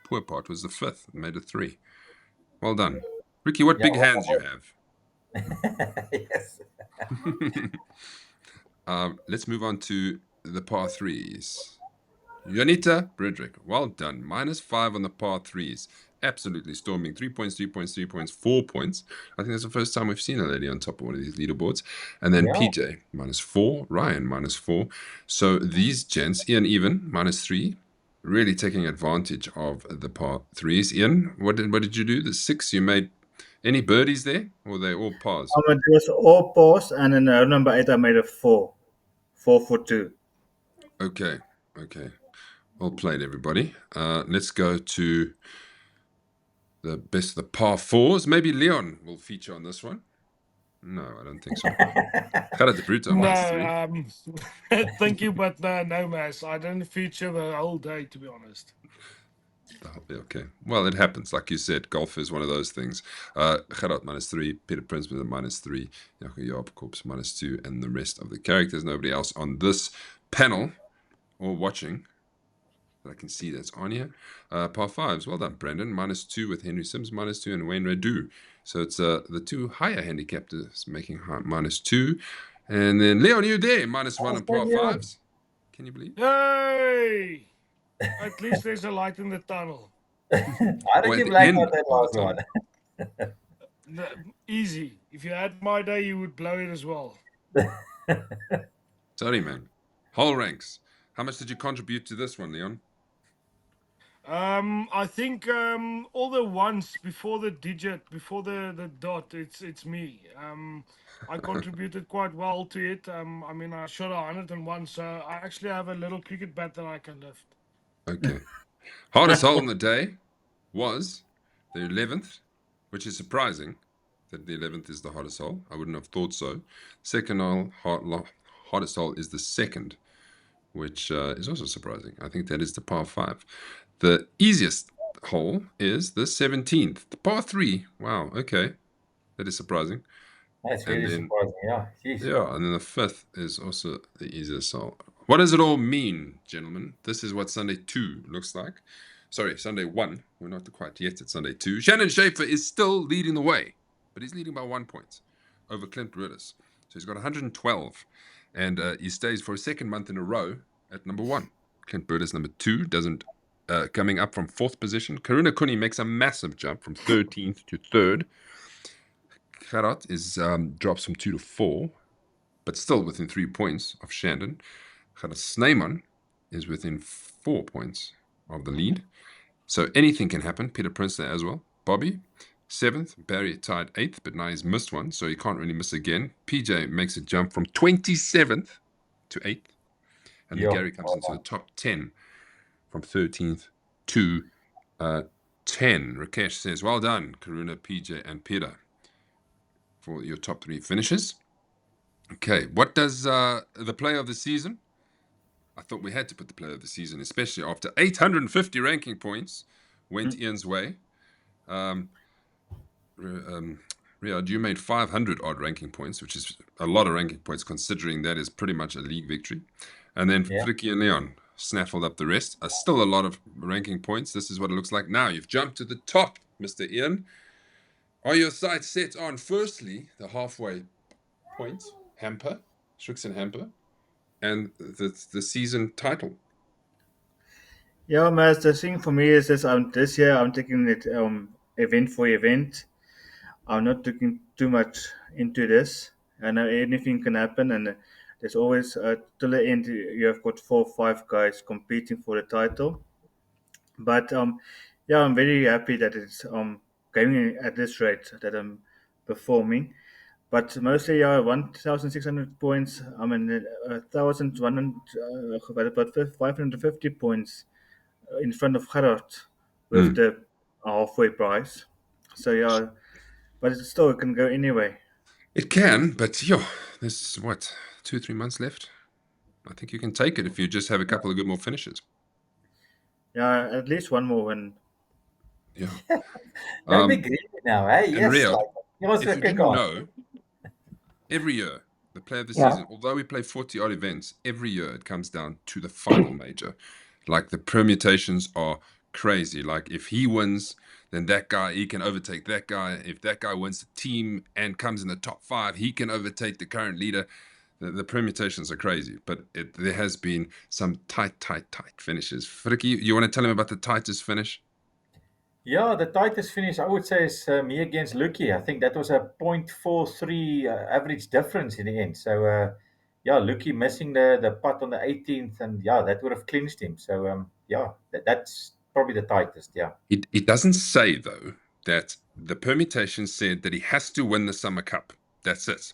poor part was the 5th. Made a 3. Well done. Ricky, what big hands you have. Yes. Let's move on to the par 3s. Jonita Bredrick, well done. -5 on the par 3s. Absolutely storming. 3 points, 3 points, 3 points, 4 points. I think that's the first time we've seen a lady on top of one of these leaderboards. And then PJ, -4. Ryan, -4. So these gents, Ian even, -3. Really taking advantage of the par 3s. Ian, what did you do? The 6, you made any birdies there? Or they all pars? It was all pars, and in number 8 I made a 4. 4 for 2. Okay. Well played, everybody. Let's go to the best of the par 4s. Maybe Leon will feature on this one. No, I don't think so. Gerard de Bruyne, No, thank you, but no, Mas. I didn't feature the whole day, to be honest. Okay. Well, it happens. Like you said, golf is one of those things. Gerard -3, Peter Prince with a -3, Jaco Jaapkorps -2, and the rest of the characters. Nobody else on this panel or watching that I can see that's on here. Par 5s, well done, Brandon. -2 with Henry Sims, -2, and Wayne Radu. So it's the 2 higher handicappers making -2. And then Leon, you there, -1 on par 5s. Can you believe? Yay! At least there's a light in the tunnel. I don't give like that last one. Easy. If you had my day, you would blow it as well. Sorry, man. Whole ranks. How much did you contribute to this one, Leon? I think all the ones before the digit, before the dot, it's me. I contributed quite well to it. I mean, I shot 101, so I actually have a little cricket bat that I can lift. Okay. Hardest hole in the day was the 11th, which is surprising that the 11th is the hardest hole. I wouldn't have thought so. Second hardest hole is the 2nd, which is also surprising. I think that is the par 5. The easiest hole is the 17th, the par 3. Wow, okay. That is surprising. That's very surprising, yeah. Jeez. Yeah, and then the 5th is also the easiest hole. What does it all mean, gentlemen? This is what Sunday 2 looks like. Sorry, Sunday 1. We're not quite yet at Sunday 2. Shannon Schaefer is still leading the way, but he's leading by 1 point over Clint Rudders. So he's got 112, and he stays for a second month in a row at number 1. Clint Rudders number 2 doesn't coming up from 4th position. Karuna Kuni makes a massive jump from 13th to 3rd. Gerard is drops from 2 to 4, but still within 3 points of Shandon. Gerard Snyman is within 4 points of the lead. So anything can happen. Peter Prince there as well. Bobby, 7th. Barry tied 8th, but now he's missed one, so he can't really miss again. PJ makes a jump from 27th to 8th. And then Gary comes into the top 10 from 13th to 10. Rakesh says, well done, Karuna, PJ, and Peter, for your top 3 finishes. Okay, what does the player of the season? I thought we had to put the player of the season, especially after 850 ranking points went Ian's way. Riyad, you made 500 odd ranking points, which is a lot of ranking points considering that is pretty much a league victory. And then Fricky and Leon snaffled up the rest. Still a lot of ranking points. This is what it looks like now. You've jumped to the top, Mr. Ian. Are your sights set on, firstly, the halfway point hamper, Strixon hamper, and the season title? Yeah, Mas, the thing for me is this year I'm taking it event for event. I'm not looking too much into this. I know anything can happen, and there's always till the end you have got 4 or 5 guys competing for the title. But yeah, I'm very happy that it's going at this rate that I'm performing. But mostly, yeah, 1,600 points. I mean, 1,100, about 550 points in front of Gerard with the halfway price. So yeah, but it still can go anyway. It can, but yo, there's what, 2-3 months left. I think you can take it if you just have a couple of good more finishes. Yeah, at least one more win. Yeah. Don't be greedy now, eh? Yes. If you didn't know, every year, the player of the season, although we play 40 odd events, every year it comes down to the final major. Like the permutations are crazy. Like if he wins, then that guy, he can overtake that guy. If that guy wins the team and comes in the top 5, he can overtake the current leader. The permutations are crazy, but there has been some tight finishes. Frikkie, you want to tell him about the tightest finish? Yeah, the tightest finish I would say is me against Lucky. I think that was a 0.43 average difference in the end. So yeah, Lucky missing the putt on the 18th, and yeah, that would have clinched him. So yeah, that's probably the tightest. Yeah. It doesn't say though that the permutation said that he has to win the Summer Cup. That's it.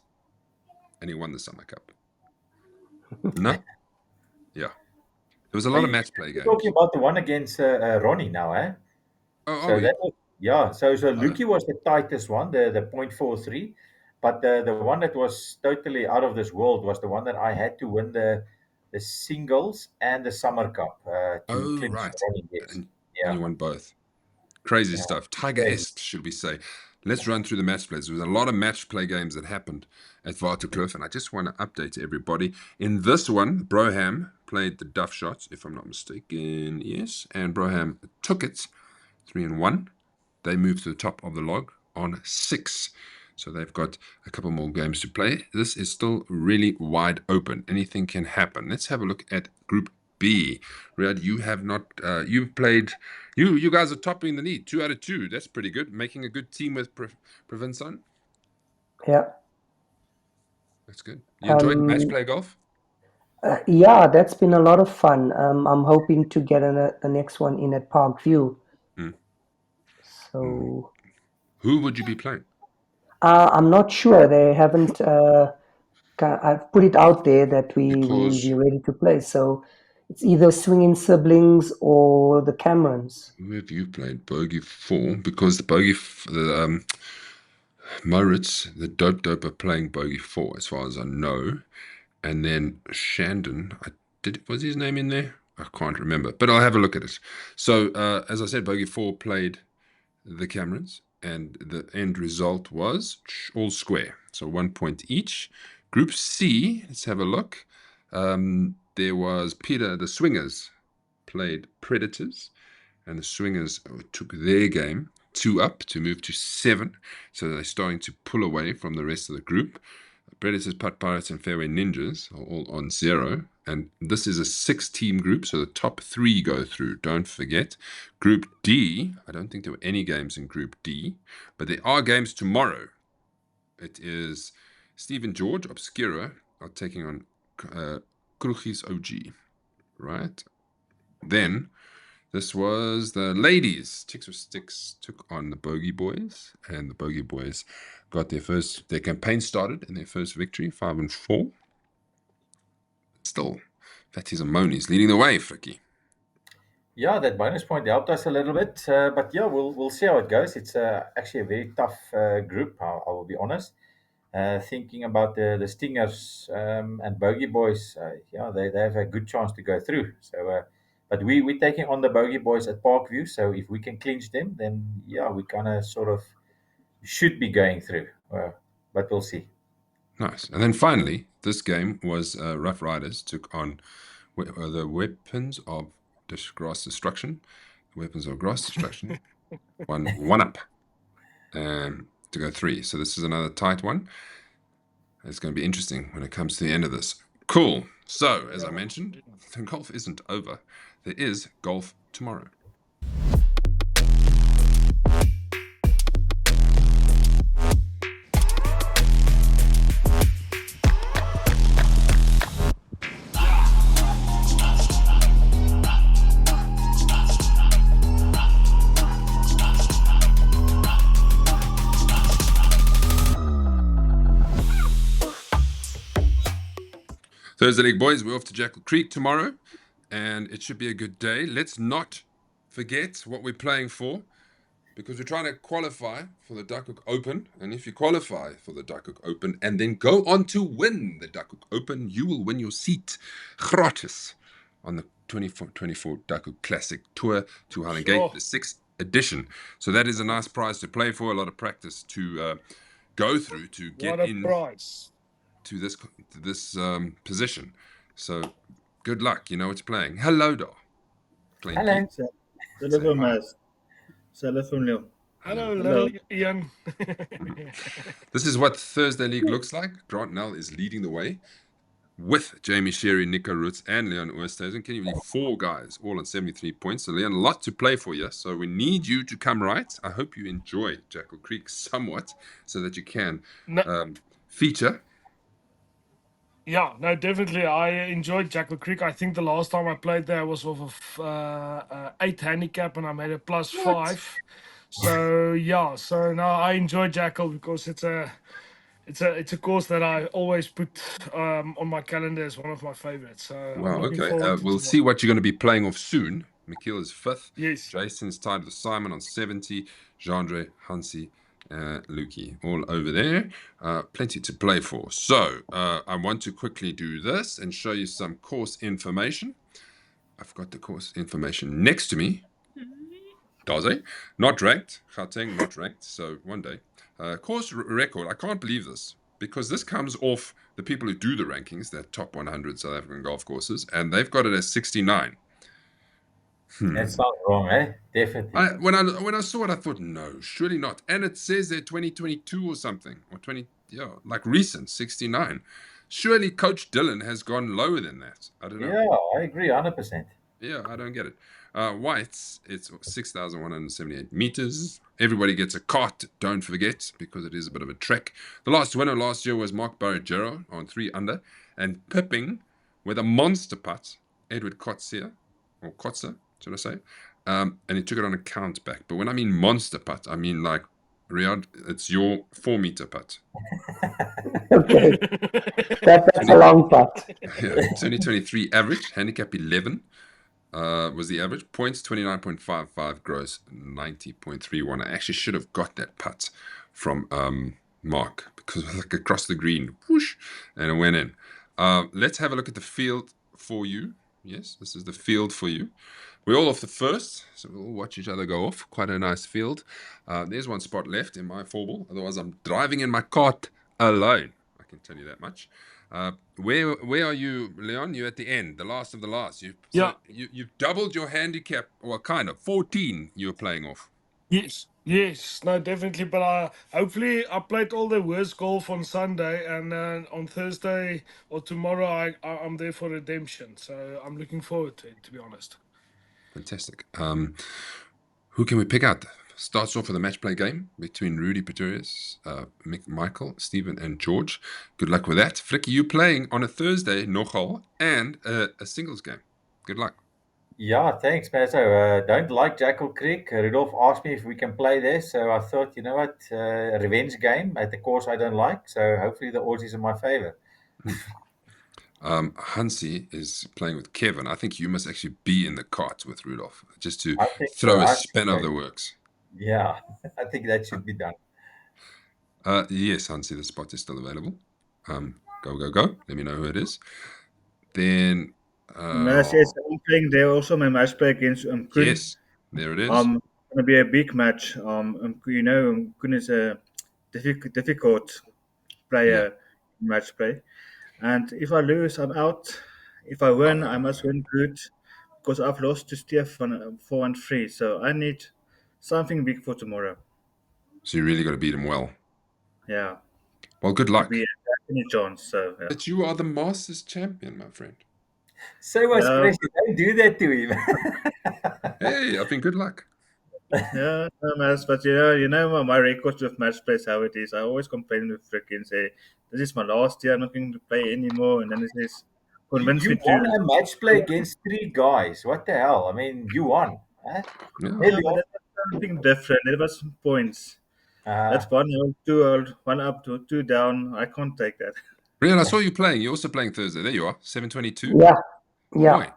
And he won the Summer Cup. No? Yeah. There was a lot of match play games. Talking about the one against Ronnie now, eh? So that was, yeah. So Lucky was the tightest one, the 0.43. But the one that was totally out of this world was the one that I had to win the singles and the Summer Cup. Right. And you won both. Crazy stuff. Tiger-esque, should we say. Let's run through the match plays. There was a lot of match play games that happened at Waterkloof, and I just want to update everybody. In this one, Broham played the duff shots, if I'm not mistaken. Yes, and Broham took it 3-1. They moved to the top of the log on 6. So they've got a couple more games to play. This is still really wide open. Anything can happen. Let's have a look at Group B. Riyad, you have not, you've played, you guys are topping the lead, 2 out of 2. That's pretty good. Making a good team with Provenson. Yeah. That's good. You enjoyed match play golf? Yeah, that's been a lot of fun. I'm hoping to get the next one in at Parkview. So, who would you be playing? I'm not sure. They haven't. I've put it out there that we will be ready to play. So it's either Swinging Siblings or the Camerons. Who have you played? Bogey 4, because the Moritz, the dope are playing Bogey 4, as far as I know. And then Shandon, was his name in there? I can't remember, but I'll have a look at it. So, as I said, Bogey 4 played the Camerons, and the end result was all square. So 1 point each. Group C, let's have a look. There was Peter, the Swingers played Predators, and the Swingers took their game 2 up to move to 7. So they're starting to pull away from the rest of the group. Predators, Putt Pirates, and Fairway Ninjas are all on 0. And this is a 6-team group, so the top 3 go through. Don't forget. Group D, I don't think there were any games in Group D, but there are games tomorrow. It is Stephen George, Obscura, are taking on Krugi's OG, right? Then this was the ladies. Chicks with Sticks took on the Bogey Boys, and the Bogey Boys got their campaign started in their first victory, 5-4. Still, Fatties and Monies leading the way, Fricky. Yeah, that bonus point helped us a little bit, but yeah, we'll see how it goes. It's actually a very tough group. I will be honest. Thinking about the Stingers and Bogey Boys, yeah, they have a good chance to go through. So, but we're taking on the Bogey Boys at Parkview. So if we can clinch them, then yeah, we kind of sort of should be going through. But we'll see. Nice. And then finally, this game was Rough Riders took on the Weapons of Grass Destruction. Weapons of Grass Destruction. one up to go 3. So this is another tight one. It's going to be interesting when it comes to the end of this. Cool. So, as I mentioned, the golf isn't over. There is golf tomorrow. Thursday League boys, we're off to Jackal Creek tomorrow, and it should be a good day. Let's not forget what we're playing for, because we're trying to qualify for the Duckhook Open. And if you qualify for the Duckhook Open and then go on to win the Duckhook Open, you will win your seat gratis on the 2024 Duckhook Classic Tour to Highland Gate, the 6th edition. So that is a nice prize to play for, a lot of practice to go through to get in to this position. So good luck. You know what you're playing. Hello, Dar. Hello. Hello, little Ian. This is what Thursday League looks like. Grant Nell is leading the way with Jamie Sherry, Nico Roots, and Leon Oosthuizen. Can you believe 4 guys all on 73 points? So, Leon, a lot to play for you. So we need you to come right. I hope you enjoy Jackal Creek somewhat so that you can feature. Yeah, no, definitely. I enjoyed Jackal Creek. I think the last time I played there was off of 8 handicap, and I made a +5. So yeah, so now I enjoy Jackal because it's a course that I always put on my calendar as one of my favorites. So Wow, okay. We'll see what you're going to be playing off soon. Michiel is 5th. Yes. Jason's tied with Simon on 70. Jandre, Hansi, Lukey, all over there. Plenty to play for. So I want to quickly do this and show you some course information. I've got the course information next to me. Daze, not ranked. Gauteng, not ranked. So one day. Course record, I can't believe this, because this comes off the people who do the rankings, their top 100 South African golf courses, and they've got it as 69. That sounds wrong, eh? Definitely. When I saw it, I thought, no, surely not. And it says they're 2022 or something, or 20, yeah, like recent, 69. Surely Coach Dylan has gone lower than that. I don't know. Yeah, I agree, 100%. Yeah, I don't get it. Whites, it's 6,178 meters. Everybody gets a cart, don't forget, because it is a bit of a trek. The last winner last year was Mark Barrett-Gero on 3 under, and pipping with a monster putt, Edward Kotzer, or Kotzer, should I say? And he took it on a count back. But when I mean monster putt, I mean like, Riyadh, it's your 4-meter putt. Okay. That's a long putt. Yeah, 2023 average, handicap 11. Was the average. Points 29.55, gross 90.31. I actually should have got that putt from Mark, because it was like across the green, whoosh, and it went in. Let's have a look at the field for you. Yes, this is the field for you. We're all off the first, so we'll watch each other go off. Quite a nice field. There's one spot left in my four ball. Otherwise, I'm driving in my cart alone. I can tell you that much. Where are you, Leon? You're at the end, the last of the last. You've doubled your handicap, well, kind of 14. You're playing off. Yes, no, definitely. But hopefully, I played all the worst golf on Sunday, and on Thursday or tomorrow, I'm there for redemption. So I'm looking forward to it, to be honest. Fantastic. Who can we pick out? Starts off with a match play game between Rudy Pretorius, Michael, Stephen, and George. Good luck with that. Flicky, you playing on a Thursday, nogal, and a singles game. Good luck. Yeah, thanks, man. So, don't like Jackal Creek. Rudolph asked me if we can play there, so I thought, you know what, revenge game at the course I don't like. So hopefully the odds is in my favor. Hansi is playing with Kevin. I think you must actually be in the cart with Rudolph, just to I think throw so. a span of the works. Yeah, I think that should be done. Yes, Hansi, the spot is still available. Go. Let me know who it is. Then... yes, I'm playing there also my match play against Koen. Yes, there it is. Going to be a big match. You know, Koen is a difficult player match play. And if I lose, I'm out. If I win, I must win good because I've lost to Stefan 4-3. So I need something big for tomorrow. So you really got to beat him well. Yeah. Well, good luck. Any chance, so, yeah. But you are the Masters champion, my friend. So much pressure. Don't do that to him. Hey, I think good luck. Yeah, but you know my record with match plays how it is. I always complain with Frick and say, "This is my last year. I'm not going to play anymore." And then it says, "Convince me You to." won a match play against 3 guys. What the hell? I mean, you won. Huh? Yeah. Yeah, but that's something different. There was some points. That's 1 hole, 2 hole, 1 up to 2 down. I can't take that. Rian, I saw you playing. You're also playing Thursday. There you are, 7:22. Yeah. Boy,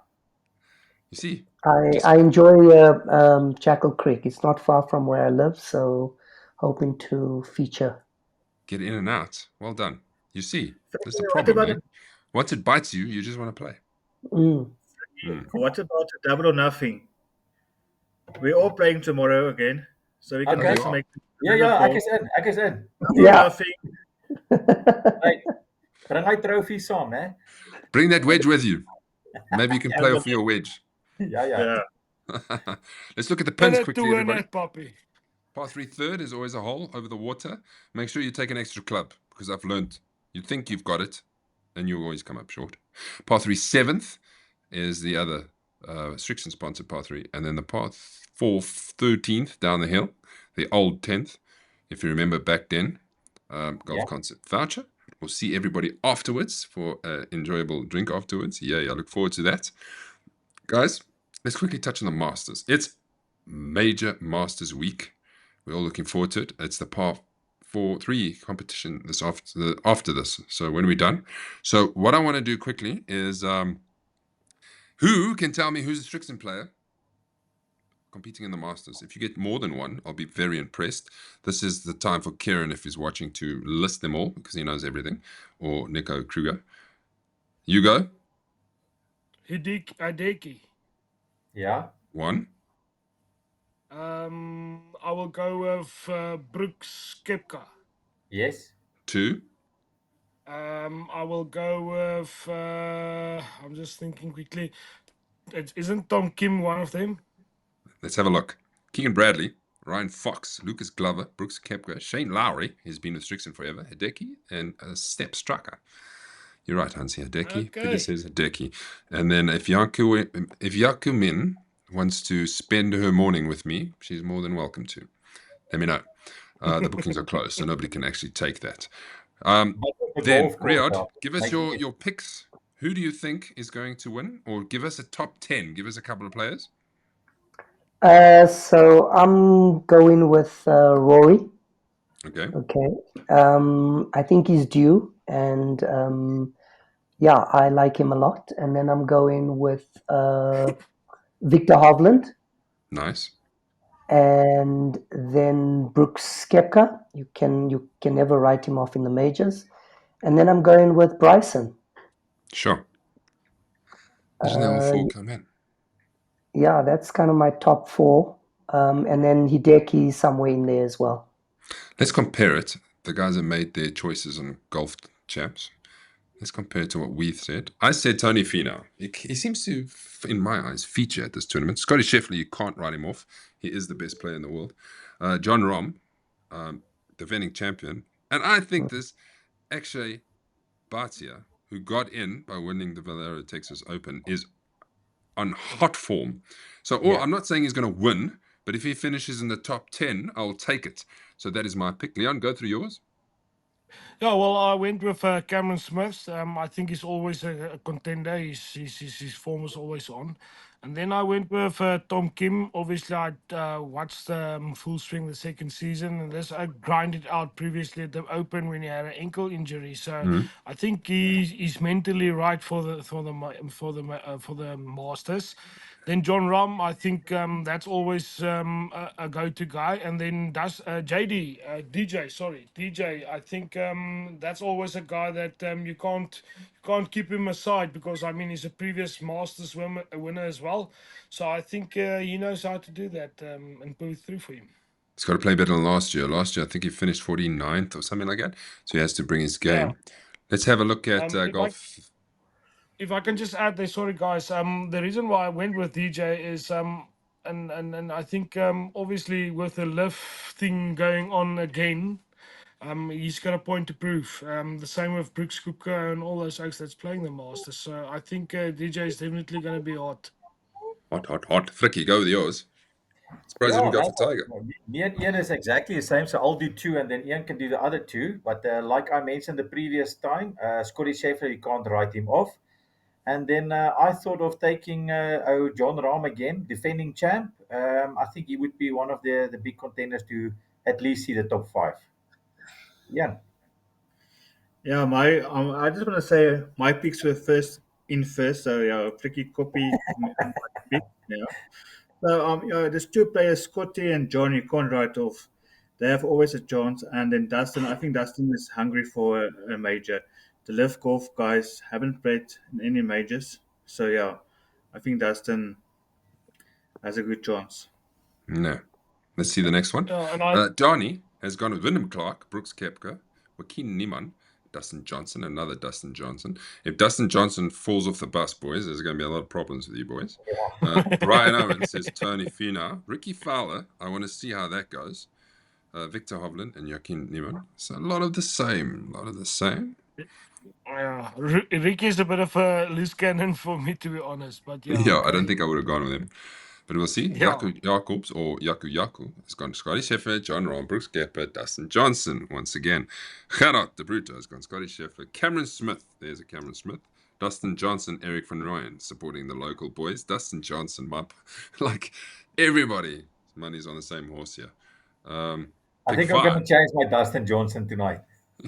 you see. I enjoy Jackal Creek. It's not far from where I live, so hoping to feature. Get in and out. Well done. You see, that's the problem, man. Once it bites you, you just want to play. What about a double or nothing? We're all playing tomorrow again, so we can also make. Ek is in. Yeah. Hey, bring my trophy saam, hè? Bring that wedge with you. Maybe you can play off your wedge. Yeah. Let's look at the pins quickly, To win everybody. it, Poppy. Par 3 third is always a hole over the water. Make sure you take an extra club, because I've learned you think you've got it, and you always come up short. Par 3 seventh is the other Strixon sponsored par 3, and then the par 4 13th down the hill, the old 10th. If you remember back then, golf concert voucher. We'll see everybody afterwards for an enjoyable drink afterwards. I look forward to that. Guys, let's quickly touch on the Masters. It's major Masters week. We're all looking forward to it. It's the par 4-3 competition after this. So when are we done? So what I want to do quickly is, who can tell me who's a Strixon player competing in the Masters? If you get more than one, I'll be very impressed. This is the time for Kieran, if he's watching, to list them all because he knows everything. Or Nico Kruger. You go. Hideki. Yeah. 1. I will go with Brooks Koepka. Yes. 2. I will go with. I'm just thinking quickly. Isn't Tom Kim one of them? Let's have a look. Keegan Bradley, Ryan Fox, Lucas Glover, Brooks Koepka, Shane Lowry, he's been with Strixon forever, Hideki, and Step Strucker. You're right, Hansi. Hideki. Peter says Hideki. And then if Yaku Min wants to spend her morning with me, she's more than welcome to. Let me know. The bookings are closed, so nobody can actually take that. Then, Riyadh, give us your picks. Who do you think is going to win? Or give us a top 10. Give us a couple of players. So I'm going with Rory. Okay. I think he's due, and I like him a lot. And then I'm going with Victor Hovland. Nice. And then Brooks Koepka. You can never write him off in the majors. And then I'm going with Bryson. Sure. Isn't that all four come in? Yeah, that's kind of my top four. And then Hideki somewhere in there as well. Let's compare it. The guys have made their choices on golf champs. Let's compare it to what we've said. I said Tony Finau. He seems to, in my eyes, feature at this tournament. Scotty Scheffler, you can't write him off. He is the best player in the world. John Rahm, defending champion. And I think this Akshay Bhatia, who got in by winning the Valero Texas Open, is on hot form. So I'm not saying he's going to win, but if he finishes in the top 10, I'll take it. So that is my pick. Leon, go through yours. Yeah, well, I went with Cameron Smith. I think he's always a contender. His form is always on. And then I went with Tom Kim. Obviously, I watched Full Swing the second season, and this I grinded out previously at the Open when he had an ankle injury. So I think he's mentally right for the Masters. Then John Rahm, I think that's always a go-to guy. And then DJ. I think that's always a guy that you can't keep him aside because I mean he's a previous Masters winner as well. So I think he knows how to do that and pull it through for him. He's got to play better than last year. Last year, I think he finished 49th or something like that. So he has to bring his game. Yeah. Let's have a look at golf. If I can just add there, sorry guys. The reason why I went with DJ is and I think obviously with the live thing going on again, he's got a point to prove. The same with Brooks Koepka and all those folks that's playing the Masters. So I think DJ is definitely going to be hot. Hot. Flicky, go with yours. Surprised you didn't go for Tiger. Me and Ian is exactly the same. So I'll do two, and then Ian can do the other two. But like I mentioned the previous time, Scotty Scheffler, you can't write him off. And then I thought of taking John Rahm again, defending champ. I think he would be one of the big contenders to at least see the top five. Yeah. Yeah, I just want to say my picks were first. So yeah, Flicky copy my pick. Yeah. So there's two players, Scotty and John. You can't write off. They have always a chance. And then Dustin, I think Dustin is hungry for a major. The live golf guys haven't played in any majors, so yeah, I think Dustin has a good chance. No. Let's see the next one. Donnie has gone with Wyndham Clark, Brooks Koepka, Joaquin Niemann, Dustin Johnson, another Dustin Johnson. If Dustin Johnson falls off the bus, boys, there's going to be a lot of problems with you boys. Brian Owen says Tony Finau. Ricky Fowler, I want to see how that goes. Victor Hovland and Joaquin Niemann. So a lot of the same. Ricky's a bit of a loose cannon for me, to be honest. But yeah, okay. I don't think I would have gone with him. But we'll see. Yeah. Jaku Jacobs or Yaku has gone Scotty Scheffler, John Rahm, Brooks Koepka, Dustin Johnson once again. Gerard de Bruyne has gone Scotty Scheffler. Cameron Smith, there's a Cameron Smith. Dustin Johnson, Eric van Rooyen, supporting the local boys. Dustin Johnson, like everybody, money's on the same horse here. I think I'm going to change my Dustin Johnson tonight.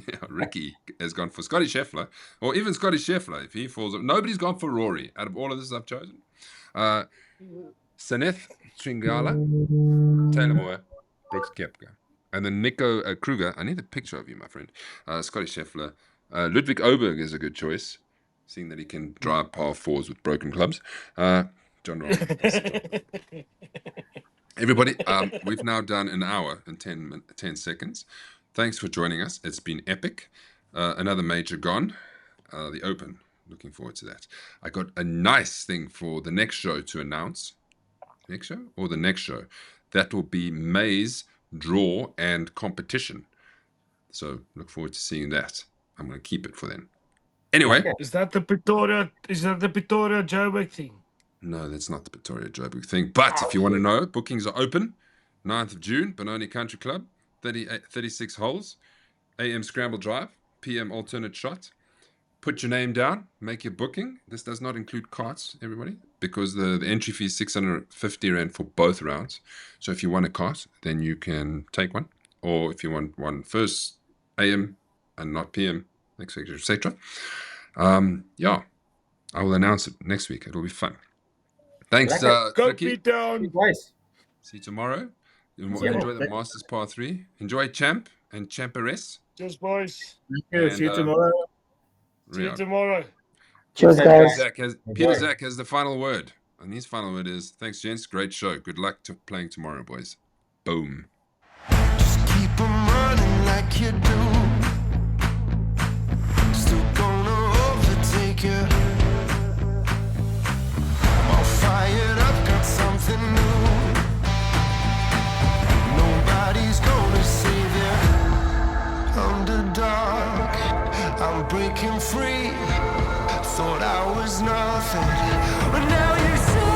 Yeah, Ricky has gone for Scotty Scheffler, or even Scotty Scheffler if he falls. Nobody's gone for Rory out of all of this I've chosen. Saneth Tringala, Taylor Moore, Brooks Koepka, and then Nico Kruger. I need a picture of you, my friend. Scotty Scheffler. Ludwig Oberg is a good choice, seeing that he can drive par fours with broken clubs. John Rahm. Everybody, we've now done an hour and 10 seconds. Thanks for joining us. It's been epic. Another major gone. The Open. Looking forward to that. I got a nice thing for the next show to announce. Next show or the next show? That will be May's draw and competition. So look forward to seeing that. I'm going to keep it for then. Anyway. Is that the Pretoria Joburg thing? No, that's not the Pretoria Joburg thing. But if you want to know, bookings are open. 9th of June, Benoni Country Club. 36 holes. AM Scramble Drive. PM Alternate Shot. Put your name down. Make your booking. This does not include carts, everybody, because the entry fee is 650 Rand for both rounds. So if you want a cart, then you can take one. Or if you want one first AM and not PM, etc. Yeah, I will announce it next week. It'll be fun. Thanks, Go beat down. See you tomorrow. Enjoy the Masters Par 3. Enjoy Champ and Champeress. Cheers, boys. Thank you. See you tomorrow. See you tomorrow. Cheers, Safe, guys. guys. Peter Enjoy. Zach has the final word. And his final word is, thanks, gents. Great show. Good luck to playing tomorrow, boys. Boom. Keep 'em running like you do. Still gonna overtake you. I'm all fired up, got something new. Nobody's gonna save you. Underdog, I'm breaking free. Thought I was nothing, but now you see.